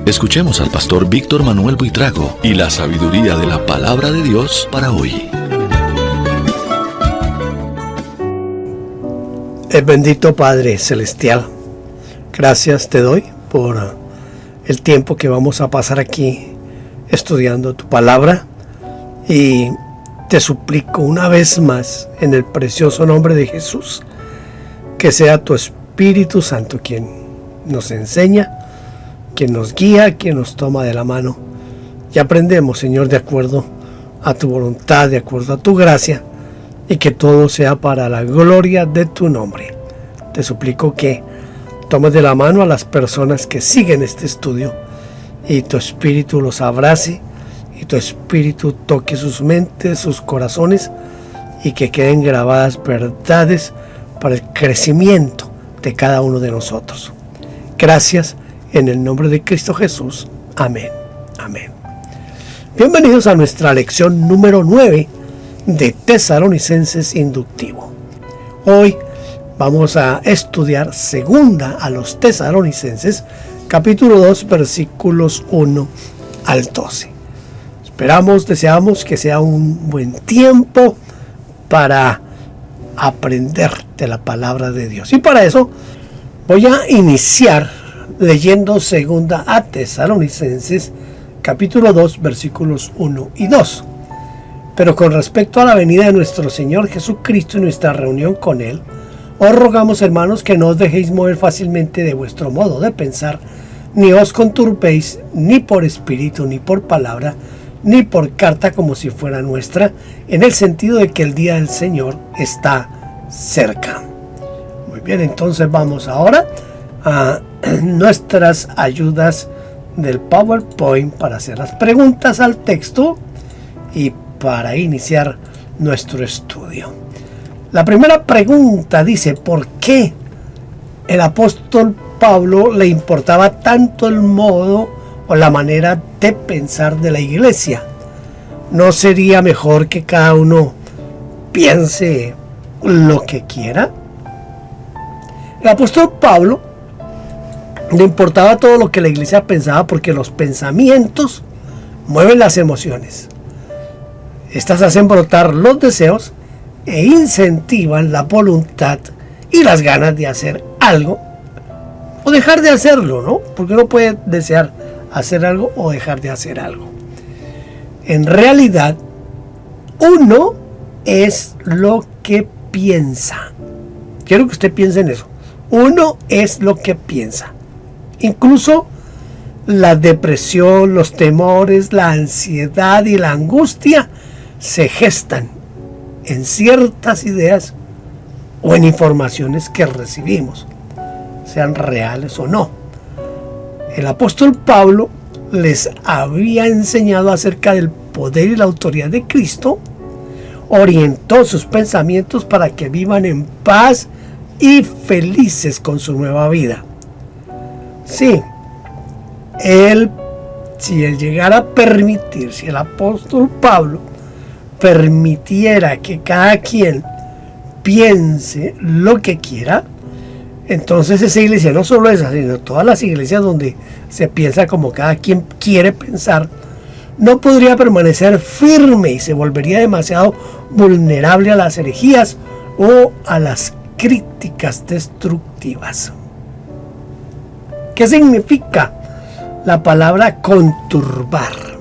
Escuchemos al pastor Víctor Manuel Buitrago y la sabiduría de la palabra de Dios para hoy. El bendito Padre Celestial, gracias te doy por el tiempo que vamos a pasar aquí estudiando tu palabra, y te suplico una vez más en el precioso nombre de Jesús que sea tu Espíritu Santo quien nos enseña, quien nos guía, quien nos toma de la mano y aprendemos, Señor, de acuerdo a tu voluntad, de acuerdo a tu gracia, y que todo sea para la gloria de tu nombre. Te suplico que tomes de la mano a las personas que siguen este estudio y tu Espíritu los abrace y tu Espíritu toque sus mentes, sus corazones, y que queden grabadas verdades para el crecimiento de cada uno de nosotros. Gracias en el nombre de Cristo Jesús. Amén. Amén. Bienvenidos a nuestra lección número 9 de Tesalonicenses Inductivo. Hoy vamos a estudiar segunda a los Tesalonicenses, capítulo 2, versículos 1 al 12. Deseamos que sea un buen tiempo para aprender de la palabra de Dios. Y para eso voy a iniciar leyendo segunda a Tesalonicenses, capítulo 2, versículos 1 y 2. Pero con respecto a la venida de nuestro Señor Jesucristo y nuestra reunión con Él, os rogamos, hermanos, que no os dejéis mover fácilmente de vuestro modo de pensar, ni os conturbéis, ni por espíritu, ni por palabra, ni por carta como si fuera nuestra, en el sentido de que el día del Señor está cerca. Muy bien, entonces vamos ahora a nuestras ayudas del PowerPoint para hacer las preguntas al texto y para iniciar nuestro estudio. La primera pregunta dice: ¿por qué el apóstol Pablo le importaba tanto el modo o la manera de pensar de la iglesia? ¿No sería mejor que cada uno piense lo que quiera? El apóstol Pablo le importaba todo lo que la iglesia pensaba, porque los pensamientos mueven las emociones. Estas hacen brotar los deseos e incentivan la voluntad y las ganas de hacer algo o dejar de hacerlo, ¿no? Porque uno puede desear hacer algo o dejar de hacer algo. En realidad, uno es lo que piensa. Quiero que usted piense en eso. Uno es lo que piensa. Incluso la depresión, los temores, la ansiedad y la angustia se gestan en ciertas ideas o en informaciones que recibimos, sean reales o no. El apóstol Pablo les había enseñado acerca del poder y la autoridad de Cristo, orientó sus pensamientos para que vivan en paz y felices con su nueva vida. Sí, si él llegara a permitir, si el apóstol Pablo permitiera que cada quien piense lo que quiera, entonces esa iglesia, no solo esa, sino todas las iglesias donde se piensa como cada quien quiere pensar, no podría permanecer firme y se volvería demasiado vulnerable a las herejías o a las críticas destructivas. ¿Qué significa la palabra conturbar?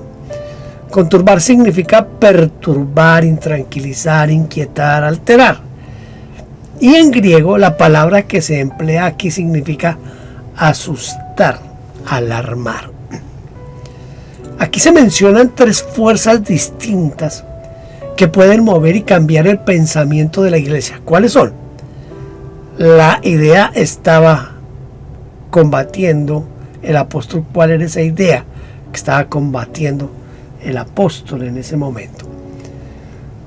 Conturbar significa perturbar, intranquilizar, inquietar, alterar. Y en griego la palabra que se emplea aquí significa asustar, alarmar. Aquí se mencionan tres fuerzas distintas que pueden mover y cambiar el pensamiento de la iglesia. ¿Cuáles son? La idea estaba combatiendo el apóstol. ¿Cuál era esa idea que estaba combatiendo el apóstol en ese momento?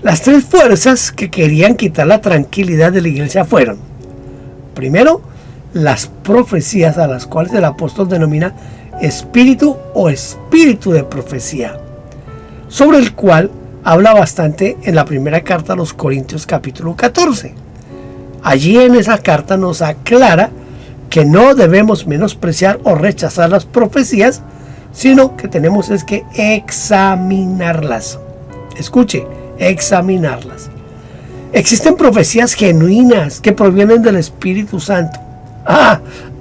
Las tres fuerzas que querían quitar la tranquilidad de la iglesia fueron: primero, las profecías, a las cuales el apóstol denomina espíritu o espíritu de profecía, sobre el cual habla bastante en la primera carta a los Corintios capítulo 14. Allí en esa carta nos aclara que no debemos menospreciar o rechazar las profecías, sino que tenemos es que examinarlas. Escuche, examinarlas. Existen profecías genuinas que provienen del Espíritu Santo.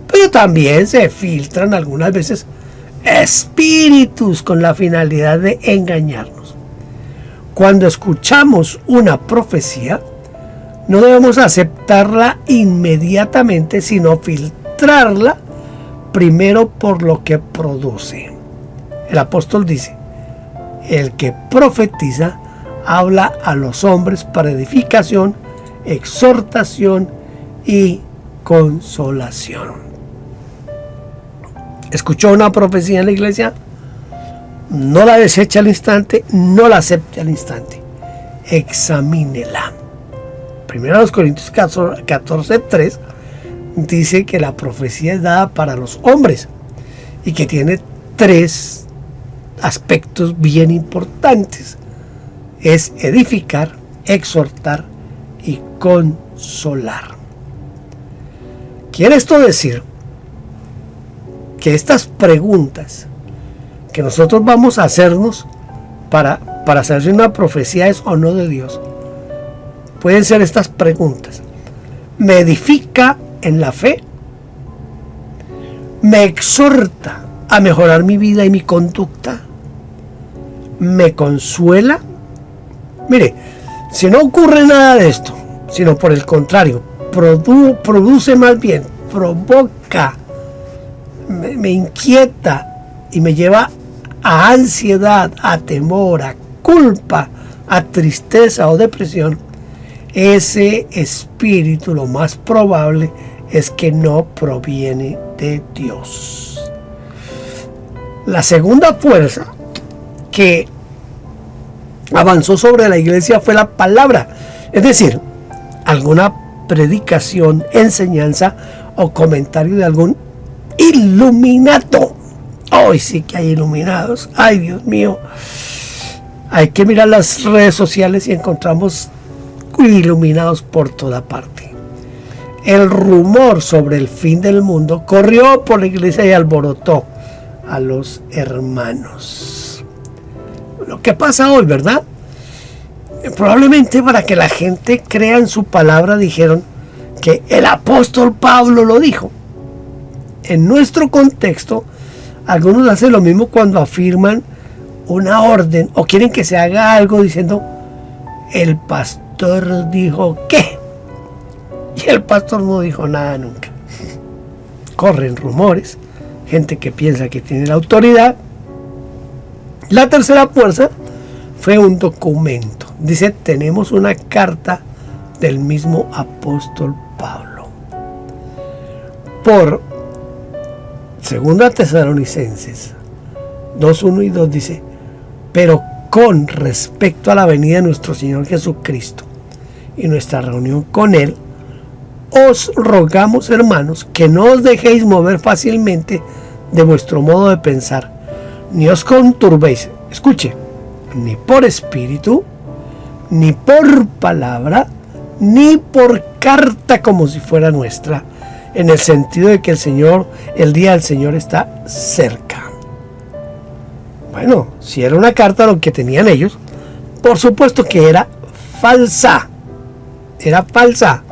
Pero también se filtran algunas veces espíritus con la finalidad de engañarnos. Cuando escuchamos una profecía, no debemos aceptarla inmediatamente, sino filtrarla primero por lo que produce. El apóstol dice: el que profetiza habla a los hombres para edificación, exhortación y consolación. ¿Escuchó una profecía en la iglesia? No la deseche al instante, no la acepte al instante. Examínela. 1 Corintios 14:3 dice que la profecía es dada para los hombres y que tiene 3 aspectos bien importantes. Es edificar, exhortar y consolar. ¿Quiere esto decir que estas preguntas que nosotros vamos a hacernos para saber si una profecía es o no de Dios, pueden ser estas preguntas? ¿Me edifica en la fe? ¿Me exhorta a mejorar mi vida y mi conducta? ¿Me consuela? Mire, si no ocurre nada de esto, sino por el contrario, produce más bien, provoca, me inquieta y me lleva a ansiedad, a temor, a culpa, a tristeza o depresión, ese espíritu lo más probable es que no proviene de Dios. La segunda fuerza que avanzó sobre la iglesia fue la palabra, es decir, alguna predicación, enseñanza o comentario de algún iluminato. Hoy sí que hay iluminados. Ay, Dios mío. Hay que mirar las redes sociales y encontramos iluminados por toda parte. El rumor sobre el fin del mundo corrió por la iglesia y alborotó a los hermanos. Lo que pasa hoy, ¿verdad? Probablemente para que la gente crea en su palabra dijeron que el apóstol Pablo lo dijo. En nuestro contexto, algunos hacen lo mismo cuando afirman una orden o quieren que se haga algo diciendo: el pastor dijo ¿qué? Y el pastor no dijo nada nunca. Corren rumores, gente que piensa que tiene la autoridad. La tercera fuerza fue un documento. Dice: tenemos una carta del mismo apóstol Pablo. Por 2 Tesalonicenses 2:1 y 2 dice: pero con respecto a la venida de nuestro Señor Jesucristo y nuestra reunión con Él, os rogamos, hermanos, que no os dejéis mover fácilmente de vuestro modo de pensar, ni os conturbéis, escuche, ni por espíritu, ni por palabra, ni por carta como si fuera nuestra, en el sentido de que el día del Señor está cerca. Bueno, si era una carta lo que tenían ellos, por supuesto que era falsa. Era falsa.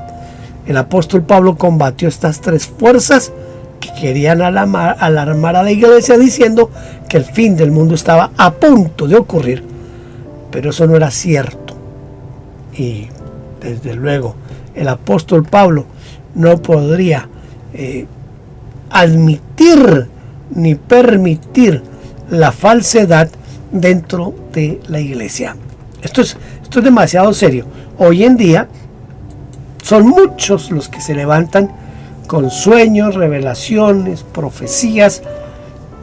El apóstol Pablo combatió estas 3 fuerzas que querían alarmar a la iglesia diciendo que el fin del mundo estaba a punto de ocurrir. Pero eso no era cierto. Y desde luego el apóstol Pablo no podría admitir ni permitir la falsedad dentro de la iglesia. Esto es demasiado serio. Hoy en día son muchos los que se levantan con sueños, revelaciones, profecías,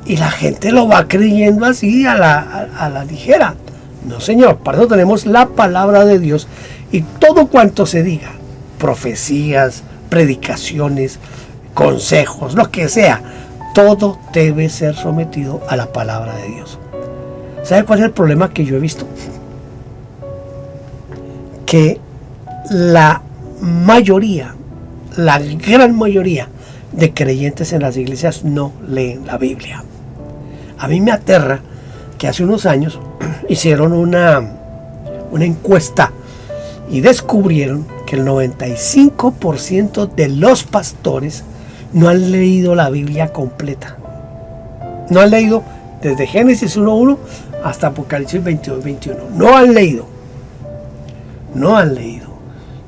y la gente lo va creyendo así a la ligera. No, señor, para eso tenemos la palabra de Dios, y todo cuanto se diga, profecías, predicaciones, consejos, lo que sea, todo debe ser sometido a la palabra de Dios. ¿Sabe cuál es el problema que yo he visto? Que la mayoría la gran mayoría de creyentes en las iglesias no leen la Biblia. A mí me aterra que hace unos años hicieron una encuesta y descubrieron que el 95% de los pastores no han leído la Biblia completa. No han leído desde Génesis 1:1 hasta Apocalipsis 22:21. No han leído.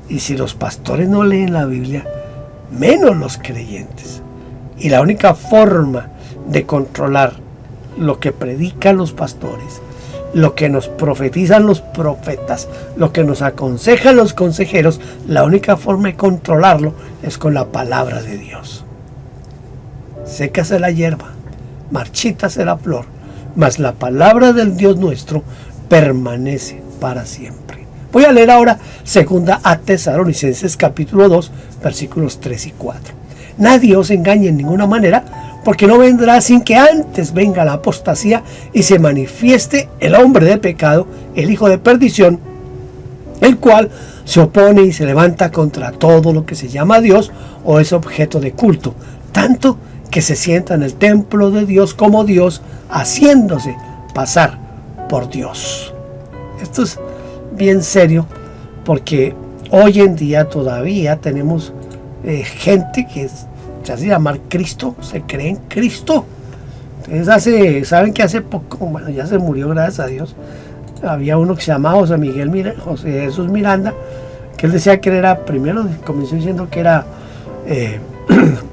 Y si los pastores no leen la Biblia, menos los creyentes. Y la única forma de controlar lo que predican los pastores, lo que nos profetizan los profetas, lo que nos aconsejan los consejeros, la única forma de controlarlo es con la palabra de Dios. Sécase la hierba, marchítase la flor, mas la palabra del Dios nuestro permanece para siempre. Voy a leer ahora 2 a Tesalonicenses capítulo 2, versículos 3 y 4. Nadie os engañe en ninguna manera, porque no vendrá sin que antes venga la apostasía y se manifieste el hombre de pecado, el hijo de perdición, el cual se opone y se levanta contra todo lo que se llama Dios o es objeto de culto, tanto que se sienta en el templo de Dios como Dios, haciéndose pasar por Dios. Esto es bien serio, porque hoy en día todavía tenemos gente que se hace llamar Cristo, se cree en Cristo. Entonces saben que hace poco, bueno, ya se murió, gracias a Dios, había uno que se llamaba José Jesús Miranda, que él decía que era, primero comenzó diciendo que era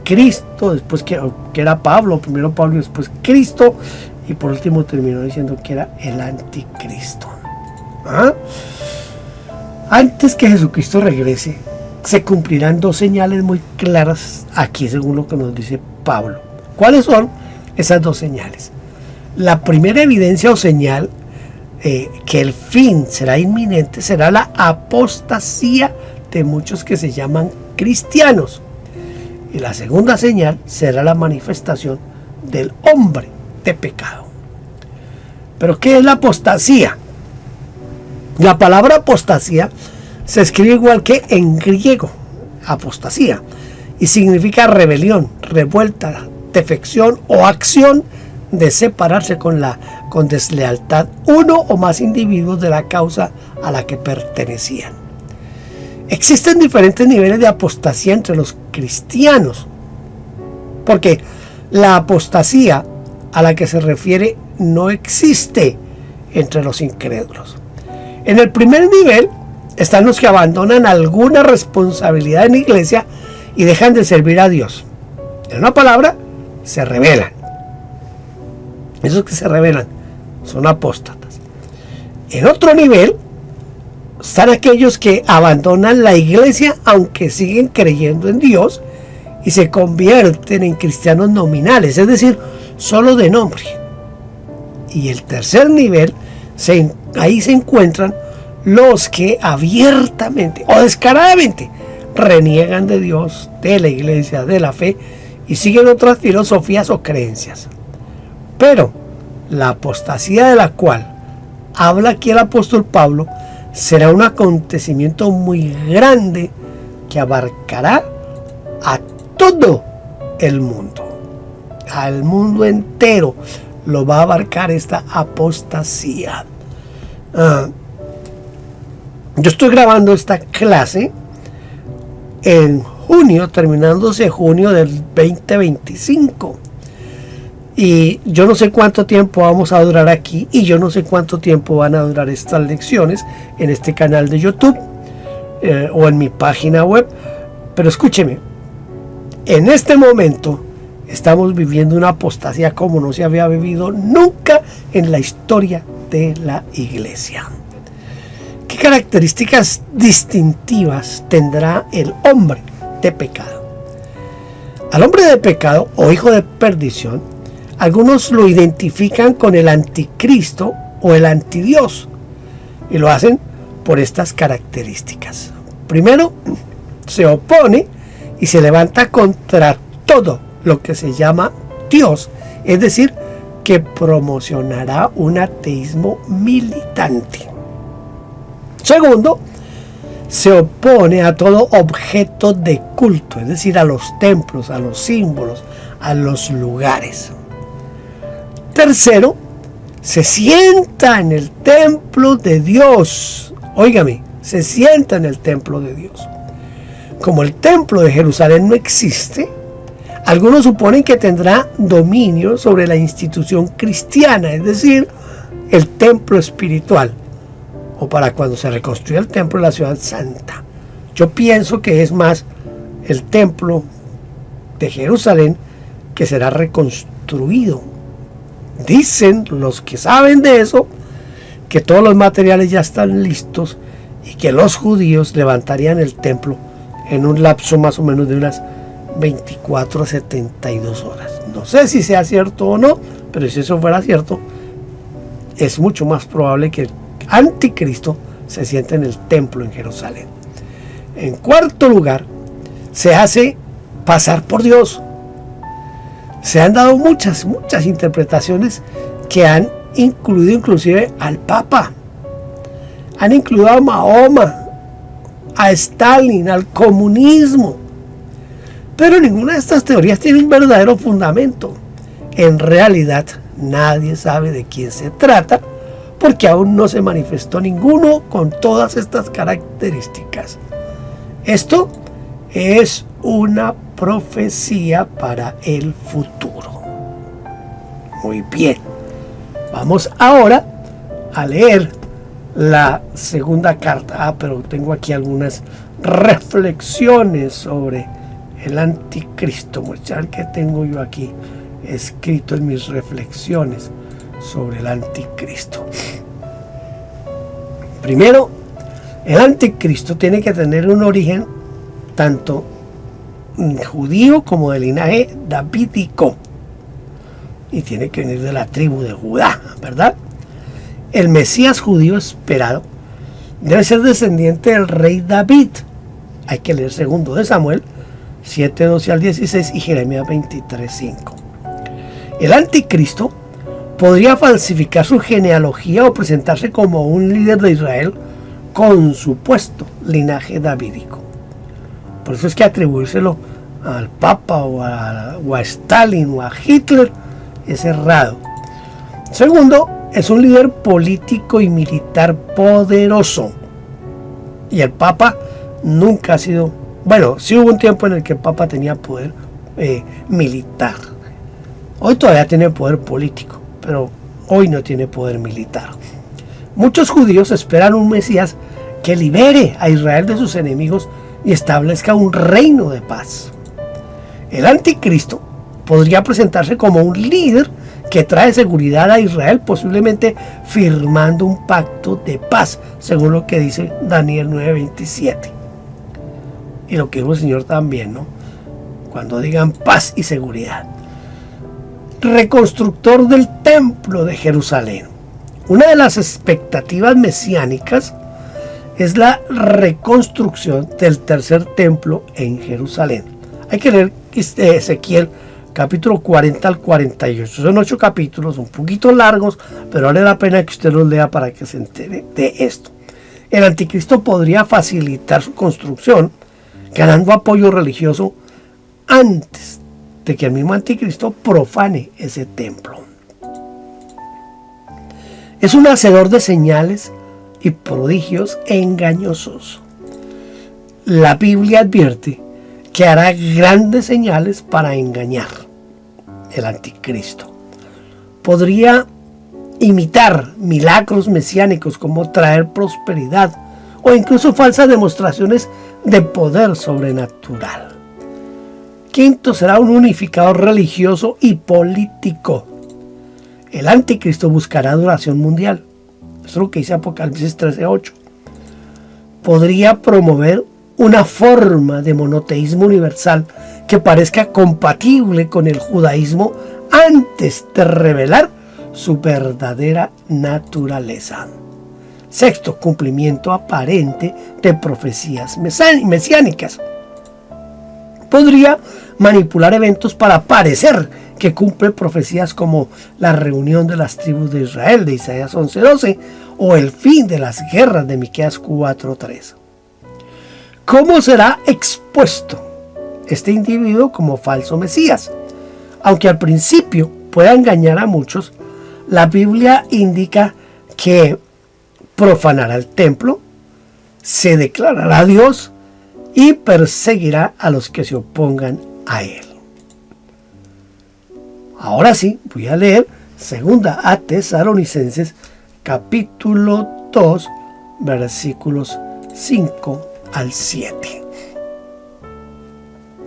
Cristo, después que era Pablo, primero Pablo y después Cristo, y por último terminó diciendo que era el anticristo. Antes que Jesucristo regrese, se cumplirán dos señales muy claras aquí, según lo que nos dice Pablo. ¿Cuáles son esas dos señales? La primera evidencia o señal que el fin será inminente será la apostasía de muchos que se llaman cristianos. Y la segunda señal será la manifestación del hombre de pecado. ¿Pero qué es la apostasía? La palabra apostasía se escribe igual que en griego, apostasía, y significa rebelión, revuelta, defección o acción de separarse con deslealtad uno o más individuos de la causa a la que pertenecían. Existen diferentes niveles de apostasía entre los cristianos, porque la apostasía a la que se refiere no existe entre los incrédulos. En el primer nivel están los que abandonan alguna responsabilidad en la iglesia y dejan de servir a Dios. En una palabra, se rebelan. Esos que se rebelan son apóstatas. En otro nivel están aquellos que abandonan la iglesia aunque siguen creyendo en Dios y se convierten en cristianos nominales, es decir, solo de nombre. Y el tercer nivel, ahí se encuentran los que abiertamente o descaradamente reniegan de Dios, de la iglesia, de la fe y siguen otras filosofías o creencias. Pero la apostasía de la cual habla aquí el apóstol Pablo será un acontecimiento muy grande que abarcará a todo el mundo. Al mundo entero lo va a abarcar esta apostasía. Yo estoy grabando esta clase en junio, terminándose junio del 2025. Y yo no sé cuánto tiempo vamos a durar aquí y yo no sé cuánto tiempo van a durar estas lecciones en este canal de YouTube o en mi página web. Pero escúcheme, en este momento estamos viviendo una apostasía como no se había vivido nunca en la historia de la iglesia. ¿Qué características distintivas tendrá el hombre de pecado? Al hombre de pecado o hijo de perdición, algunos lo identifican con el anticristo o el antidios y lo hacen por estas características. Primero, se opone y se levanta contra todo lo que se llama Dios, es decir, que promocionará un ateísmo militante. Segundo, se opone a todo objeto de culto, es decir, a los templos, a los símbolos, a los lugares. Tercero, se sienta en el templo de Dios. Óigame, se sienta en el templo de Dios. Como el templo de Jerusalén no existe, algunos suponen que tendrá dominio sobre la institución cristiana, es decir, el templo espiritual, o para cuando se reconstruya el templo de la ciudad santa. Yo pienso que es más el templo de Jerusalén que será reconstruido. Dicen los que saben de eso que todos los materiales ya están listos y que los judíos levantarían el templo en un lapso más o menos de unas 24 a 72 horas. No sé si sea cierto o no, pero si eso fuera cierto, es mucho más probable que el anticristo se siente en el templo en Jerusalén. En cuarto lugar, se hace pasar por Dios. Se han dado muchas interpretaciones que han incluido inclusive al Papa. Han incluido a Mahoma, a Stalin, al comunismo. Pero ninguna de estas teorías tiene un verdadero fundamento. En realidad, nadie sabe de quién se trata, porque aún no se manifestó ninguno con todas estas características. Esto es una profecía para el futuro. Muy bien. Vamos ahora a leer la segunda carta. Pero tengo aquí algunas reflexiones sobre el anticristo. Muchachos, que tengo yo aquí escrito en mis reflexiones sobre el anticristo. Primero, el anticristo tiene que tener un origen tanto judío como de linaje davídico, y tiene que venir de la tribu de Judá, ¿verdad? El Mesías judío esperado debe ser descendiente del rey David. Hay que leer 2 de Samuel 7:12 al 16 y Jeremías 23:5. El anticristo podría falsificar su genealogía o presentarse como un líder de Israel con supuesto linaje davídico. Por eso es que atribuírselo al Papa o a Stalin o a Hitler es errado. Segundo, es un líder político y militar poderoso. Y el Papa nunca ha sido... Bueno, sí hubo un tiempo en el que el Papa tenía poder militar. Hoy todavía tiene poder político, pero hoy no tiene poder militar. Muchos judíos esperan un Mesías que libere a Israel de sus enemigos y establezca un reino de paz. El anticristo podría presentarse como un líder que trae seguridad a Israel, posiblemente firmando un pacto de paz, según lo que dice Daniel 9:27. Y lo que dijo el Señor también, ¿no? Cuando digan paz y seguridad. Reconstructor del templo de Jerusalén. Una de las expectativas mesiánicas es la reconstrucción del tercer templo en Jerusalén. Hay que leer Ezequiel capítulo 40 al 48. Son 8 capítulos, un poquito largos, pero vale la pena que usted los lea para que se entere de esto. El anticristo podría facilitar su construcción, ganando apoyo religioso antes de que el mismo anticristo profane ese templo. Es un hacedor de señales y prodigios engañosos. La Biblia advierte que hará grandes señales para engañar. El anticristo podría imitar milagros mesiánicos como traer prosperidad o incluso falsas demostraciones de poder sobrenatural. Quinto, será un unificador religioso y político. El anticristo buscará adoración mundial. Eso es lo que dice Apocalipsis 13:8. Podría promover una forma de monoteísmo universal que parezca compatible con el judaísmo antes de revelar su verdadera naturaleza. Sexto, cumplimiento aparente de profecías mesiánicas. Podría manipular eventos para parecer que cumple profecías como la reunión de las tribus de Israel de Isaías 11:12 o el fin de las guerras de Miqueas 4:3. ¿cómo será expuesto este individuo como falso Mesías? Aunque al principio pueda engañar a muchos, la Biblia indica que profanará el templo, se declarará a Dios y perseguirá a los que se opongan a él. Ahora sí, voy a leer 2 a Tesalonicenses capítulo 2 versículos 5 al 7.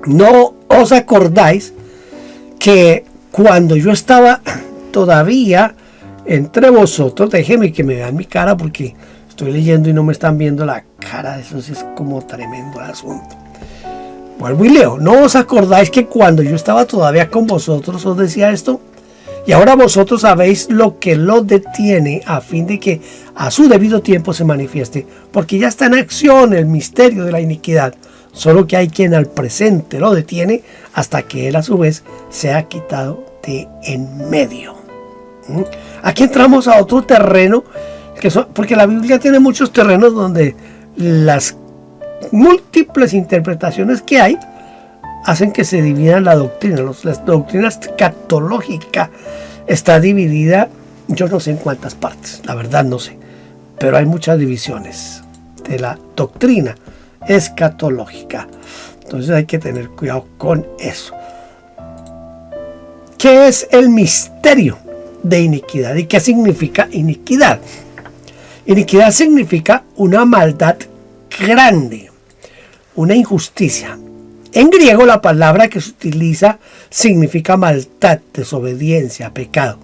¿No os acordáis que cuando yo estaba todavía entre vosotros, déjeme que me vean mi cara porque estoy leyendo y no me están viendo la cara, eso sí es como tremendo el asunto? Vuelvo y leo. ¿No os acordáis que cuando yo estaba todavía con vosotros os decía esto? Y ahora vosotros sabéis lo que lo detiene a fin de que a su debido tiempo se manifieste, porque ya está en acción el misterio de la iniquidad, solo que hay quien al presente lo detiene hasta que él a su vez sea quitado de en medio. Aquí entramos a otro terreno, porque la Biblia tiene muchos terrenos donde las múltiples interpretaciones que hay hacen que se dividan la doctrina. La doctrina escatológica está dividida, yo no sé en cuántas partes, la verdad no sé, pero hay muchas divisiones de la doctrina escatológica. Entonces hay que tener cuidado con eso. ¿Qué es el misterio de iniquidad y qué significa iniquidad? Iniquidad significa una maldad grande, una injusticia. En griego la palabra que se utiliza significa maldad, desobediencia, pecado.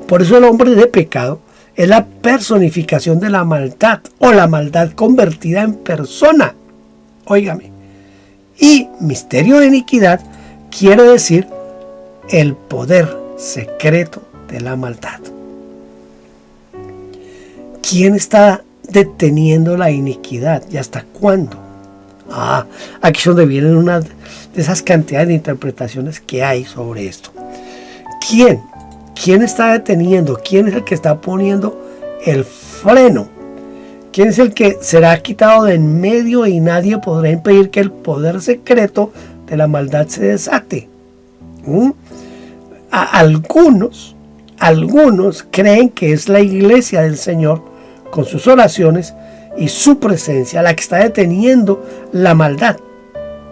Por eso el hombre de pecado es la personificación de la maldad o la maldad convertida en persona. Óigame. Y misterio de iniquidad quiere decir el poder secreto de la maldad. ¿Quién está deteniendo la iniquidad y hasta cuándo? Aquí es donde vienen una de esas cantidades de interpretaciones que hay sobre esto. ¿Quién? ¿Quién está deteniendo? ¿Quién es el que está poniendo el freno? ¿Quién es el que será quitado de en medio y nadie podrá impedir que el poder secreto de la maldad se desate? Algunos creen que es la iglesia del Señor con sus oraciones y su presencia la que está deteniendo la maldad.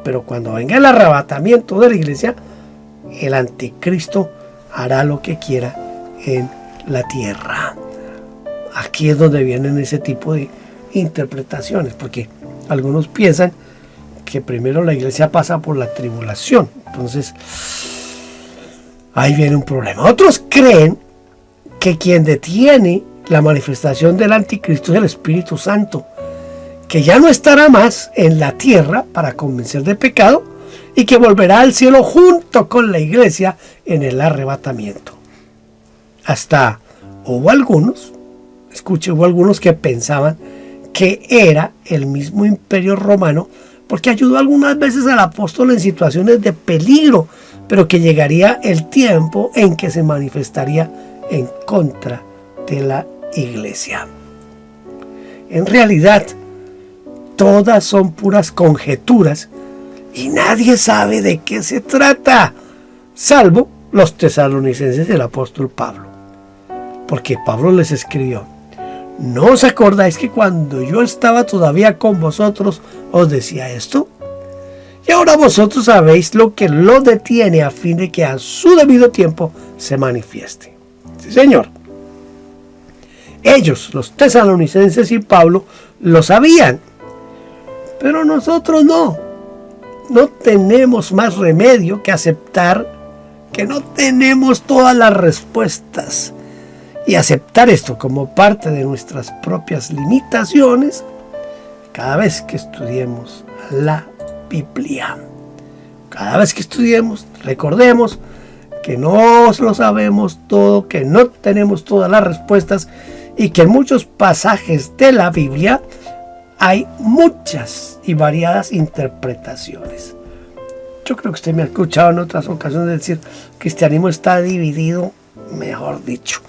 Pero cuando venga el arrebatamiento de la iglesia, el anticristo hará lo que quiera en la tierra. Aquí es donde vienen ese tipo de interpretaciones, porque algunos piensan que primero la iglesia pasa por la tribulación. Entonces, ahí viene un problema. Otros creen que quien detiene la manifestación del anticristo es el Espíritu Santo, que ya no estará más en la tierra para convencer de pecado y que volverá al cielo junto con la iglesia en el arrebatamiento. Hasta hubo algunos que pensaban que era el mismo imperio romano, porque ayudó algunas veces al apóstol en situaciones de peligro, pero que llegaría el tiempo en que se manifestaría en contra de la iglesia. En realidad, todas son puras conjeturas y nadie sabe de qué se trata, salvo los tesalonicenses del apóstol Pablo. Porque Pablo les escribió: ¿no os acordáis que cuando yo estaba todavía con vosotros os decía esto? Y ahora vosotros sabéis lo que lo detiene a fin de que a su debido tiempo se manifieste. Sí, Señor. Ellos, los tesalonicenses y Pablo, lo sabían. Pero nosotros no. No tenemos más remedio que aceptar que no tenemos todas las respuestas. Y aceptar esto como parte de nuestras propias limitaciones cada vez que estudiemos la Biblia. Cada vez que estudiemos, recordemos que no lo sabemos todo, que no tenemos todas las respuestas y que en muchos pasajes de la Biblia hay muchas y variadas interpretaciones. Yo creo que usted me ha escuchado en otras ocasiones decir que el cristianismo está dividido, mejor dicho.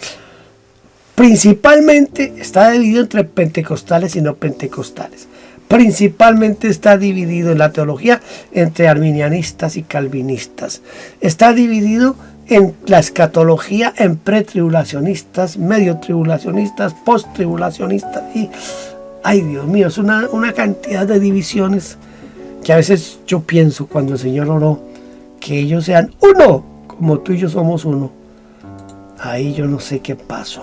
Principalmente está dividido entre pentecostales y no pentecostales. principalmente está dividido en la teología entre arminianistas y calvinistas. Está dividido en la escatología en pretribulacionistas, medio tribulacionistas, posttribulacionistas y, ay Dios mío, es una cantidad de divisiones que a veces yo pienso cuando el Señor oró que ellos sean uno, como tú y yo somos uno. Ahí yo no sé qué pasó.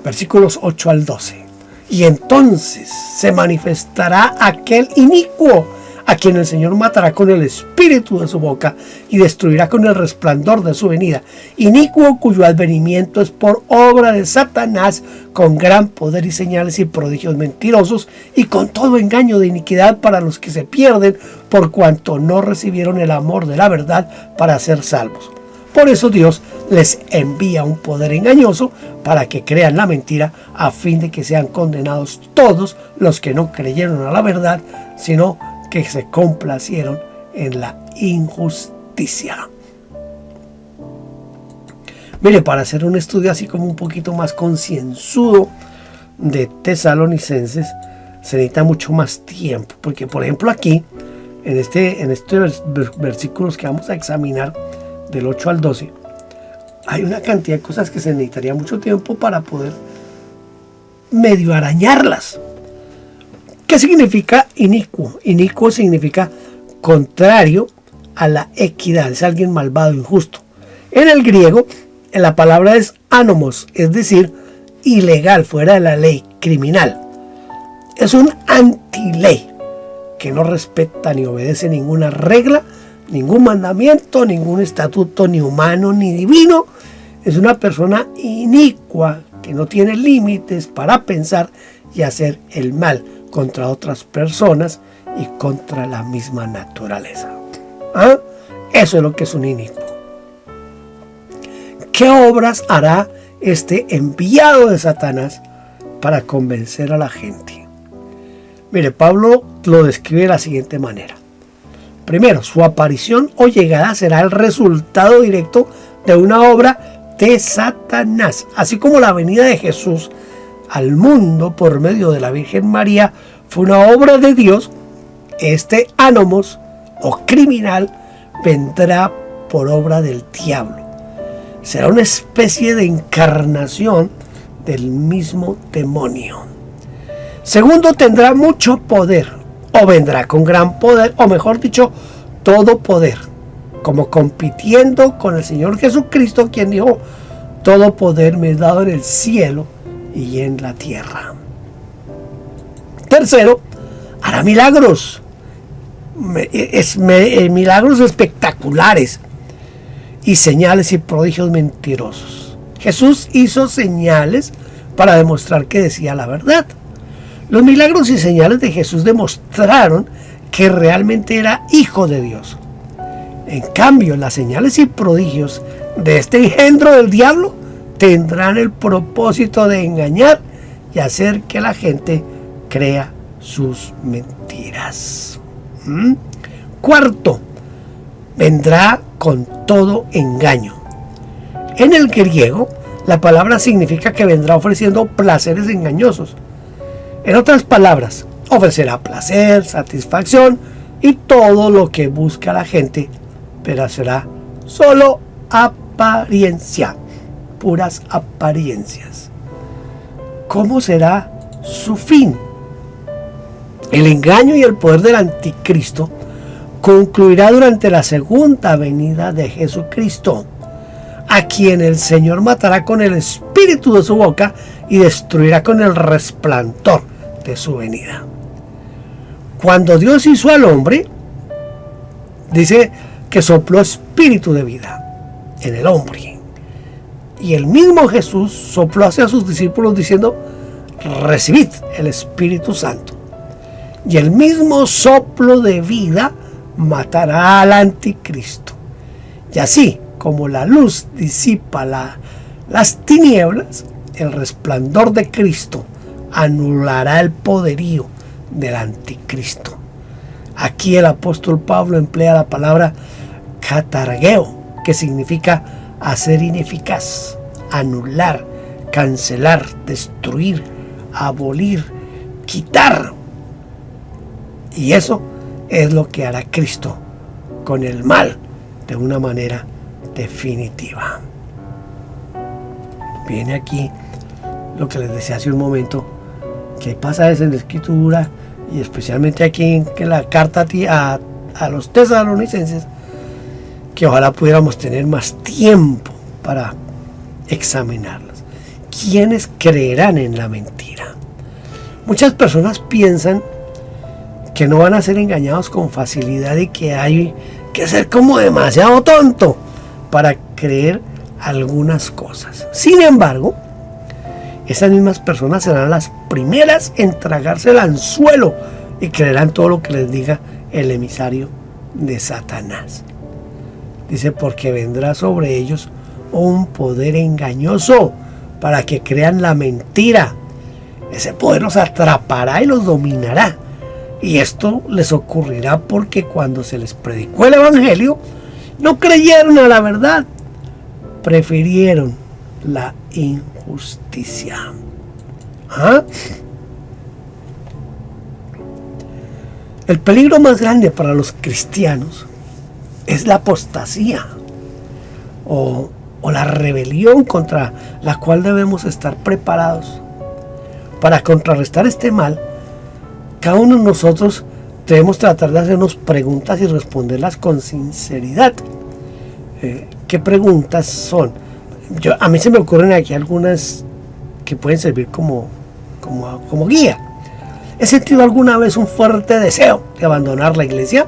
Versículos 8 al 12. Y entonces se manifestará aquel inicuo, a quien el Señor matará con el espíritu de su boca y destruirá con el resplandor de su venida. Inicuo cuyo advenimiento es por obra de Satanás, con gran poder y señales y prodigios mentirosos, y con todo engaño de iniquidad para los que se pierden, por cuanto no recibieron el amor de la verdad para ser salvos. Por eso Dios les envía un poder engañoso para que crean la mentira, a fin de que sean condenados todos los que no creyeron a la verdad, sino que se complacieron en la injusticia. Mire, para hacer un estudio así como un poquito más concienzudo de Tesalonicenses, se necesita mucho más tiempo, porque por ejemplo aquí, en estos versículos que vamos a examinar, del 8 al 12, hay una cantidad de cosas que se necesitaría mucho tiempo para poder medio arañarlas. ¿Qué significa inicuo? Inicuo significa contrario a la equidad, es alguien malvado, injusto. En el griego, la palabra es anomos, es decir, ilegal, fuera de la ley, criminal. Es un antiley que no respeta ni obedece ninguna regla, ningún mandamiento, ningún estatuto, ni humano ni divino. Es una persona inicua que no tiene límites para pensar y hacer el mal contra otras personas y contra la misma naturaleza. ¿Ah? Eso es lo que es un inicuo. ¿Qué obras hará este enviado de Satanás para convencer a la gente? Mire, Pablo lo describe de la siguiente manera. Primero, su aparición o llegada será el resultado directo de una obra de Satanás. Así como la venida de Jesús al mundo por medio de la Virgen María fue una obra de Dios, este anomos o criminal vendrá por obra del diablo. Será una especie de encarnación del mismo demonio. Segundo, tendrá mucho poder, o vendrá con gran poder, o mejor dicho, todo poder, como compitiendo con el Señor Jesucristo, quien dijo: todo poder me es dado en el cielo y en la tierra. Tercero, hará milagros, milagros espectaculares y señales y prodigios mentirosos. Jesús hizo señales para demostrar que decía la verdad. Los milagros y señales de Jesús demostraron que realmente era hijo de Dios. En cambio, las señales y prodigios de este engendro del diablo tendrán el propósito de engañar y hacer que la gente crea sus mentiras. Cuarto, vendrá con todo engaño. En el griego, la palabra significa que vendrá ofreciendo placeres engañosos. En otras palabras, ofrecerá placer, satisfacción y todo lo que busca la gente, pero será solo apariencia, puras apariencias. ¿Cómo será su fin? El engaño y el poder del anticristo concluirá durante la segunda venida de Jesucristo, a quien el Señor matará con el espíritu de su boca y destruirá con el resplandor de su venida. Cuando Dios hizo al hombre, dice que sopló espíritu de vida en el hombre. Y el mismo Jesús sopló hacia sus discípulos diciendo: recibid el Espíritu Santo. Y el mismo soplo de vida matará al anticristo. Y así como la luz disipa las tinieblas, el resplandor de Cristo anulará el poderío del anticristo. Aquí el apóstol Pablo emplea la palabra katargeo, que significa hacer ineficaz, anular, cancelar, destruir, abolir, quitar, Y eso es lo que hará Cristo con el mal de una manera definitiva. Viene aquí lo que les decía hace un momento, que hay pasajes en la Escritura, y especialmente aquí en la carta a los tesalonicenses, que ojalá pudiéramos tener más tiempo para examinarlas. ¿Quiénes creerán en la mentira? Muchas personas piensan que no van a ser engañados con facilidad y que hay que ser como demasiado tonto para creer algunas cosas. Sin embargo, esas mismas personas serán las primeras en tragarse el anzuelo y creerán todo lo que les diga el emisario de Satanás. Dice, porque vendrá sobre ellos un poder engañoso para que crean la mentira. Ese poder los atrapará y los dominará. Y esto les ocurrirá porque cuando se les predicó el evangelio, no creyeron a la verdad, prefirieron la injusticia. ¿Ah? El peligro más grande para los cristianos es la apostasía o la rebelión contra la cual debemos estar preparados. Para contrarrestar este mal, cada uno de nosotros debemos tratar de hacernos preguntas y responderlas con sinceridad. ¿Qué preguntas son? A mí se me ocurren aquí algunas que pueden servir como guía. ¿He sentido alguna vez un fuerte deseo de abandonar la iglesia?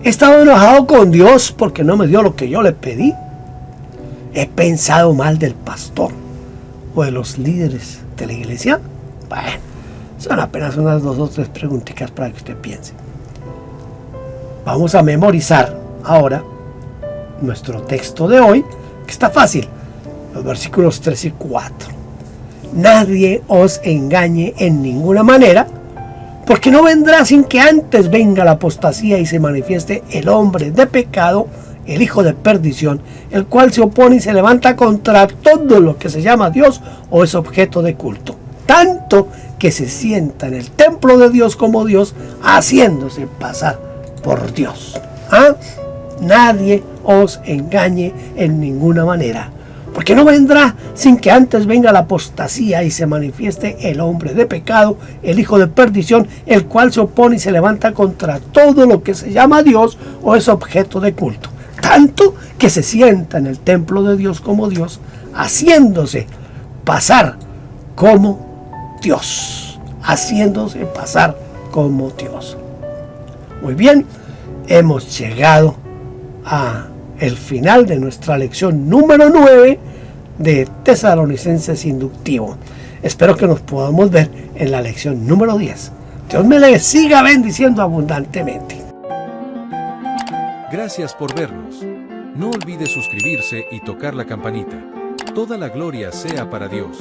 ¿He estado enojado con Dios porque no me dio lo que yo le pedí? ¿He pensado mal del pastor o de los líderes de la iglesia? Bueno, son apenas unas 2 o 3 preguntitas para que usted piense. Vamos a memorizar ahora nuestro texto de hoy, que está fácil, los versículos 3 y 4. Nadie os engañe en ninguna manera, porque no vendrá sin que antes venga la apostasía y se manifieste el hombre de pecado, el hijo de perdición, el cual se opone y se levanta contra todo lo que se llama Dios o es objeto de culto, tanto que se sienta en el templo de Dios como Dios, haciéndose pasar por Dios. ¿Ah? Nadie os engañe en ninguna manera, porque no vendrá sin que antes venga la apostasía y se manifieste el hombre de pecado, el hijo de perdición, el cual se opone y se levanta contra todo lo que se llama Dios o es objeto de culto, tanto que se sienta en el templo de Dios como Dios, haciéndose pasar como Dios, haciéndose pasar como Dios. Muy bien, hemos llegado a el final de nuestra lección número 9 de Tesalonicenses Inductivo. Espero que nos podamos ver en la lección número 10. Dios me le siga bendiciendo abundantemente. Gracias por vernos. No olvide suscribirse y tocar la campanita. Toda la gloria sea para Dios.